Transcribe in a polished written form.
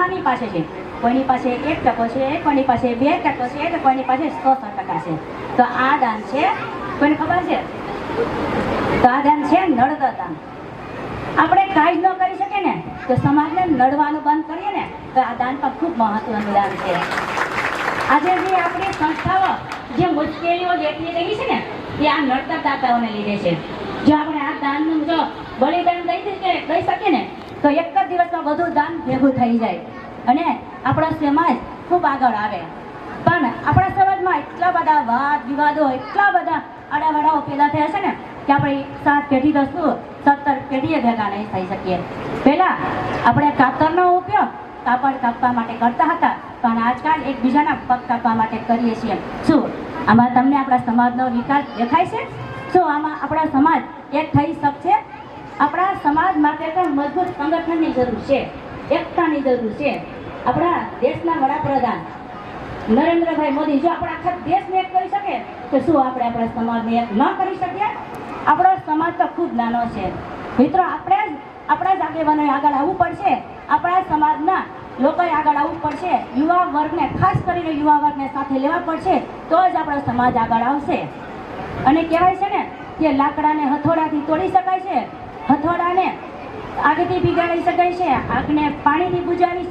બધાની પાસે છે. કોઈની પાસે 1% છે, કોઈની પાસે 2% છે, તો કોઈની પાસે 100% છે. તો આ દાન છે, કોઈને ખબર છે? તો આ દાન છે નડતર દાન. આપણે કાંઈ જ ન કરી શકીએ ને તો સમાજને નડવાનું બંધ કરીએ ને તો આ દાન પણ ખૂબ મહત્વનું દાન છે. આજે જે આપણી સંસ્થાઓ જે મુશ્કેલીઓ વેઠી રહી છે ને એ આ નડતર દાતાઓને લીધે છે. જો આપણે આ દાનનું જો બલિદાન દઈ શકીએ ને તો એક જ દિવસમાં બધું દાન ભેગું થઈ જાય અને આપણો સમાજ ખૂબ આગળ આવે. પણ આપણા સમાજમાં એટલા બધા વાદ વિવાદો, એટલા બધા આડાવાડાઓ પેદા થયા છે ને કે આપણે 7 પેઢી તો શું 17 પેઢીએ ભેગા નહીં થઈ શકીએ. પહેલાં આપણે કાતરનો ઉપયોગ કાપડ કાપવા માટે કરતા હતા, પણ આજકાલ એકબીજાના પગ કાપવા માટે કરીએ છીએ. શું આમાં તમને આપણા સમાજનો વિકાસ દેખાય છે? શું આમાં આપણા સમાજ એક થઈ શકશે? આપણા સમાજ માટે તો મજબૂત સંગઠનની જરૂર છે, એકતાની જરૂર છે. આપણા દેશના વડાપ્રધાન નરેન્દ્રભાઈ મોદી જો આપણા આખા દેશને એક કરી શકે તો શું આપણે આપણા સમાજને એક ન કરી શકીએ? આપણો સમાજ તો ખૂબ નાનો છે મિત્રો. આપણા જ આગેવાનોએ આગળ આવવું પડશે, આપણા સમાજના લોકોએ આગળ આવવું પડશે, યુવા વર્ગને ખાસ કરીને યુવા વર્ગને સાથે લેવા પડશે તો જ આપણો સમાજ આગળ આવશે. અને કહેવાય છે ને કે લાકડાને હથોડાથી તોડી શકાય છે, હથોડાને આગથી બિગાડી શકાય છે, આગને પાણીથી બુઝાવી શકાય.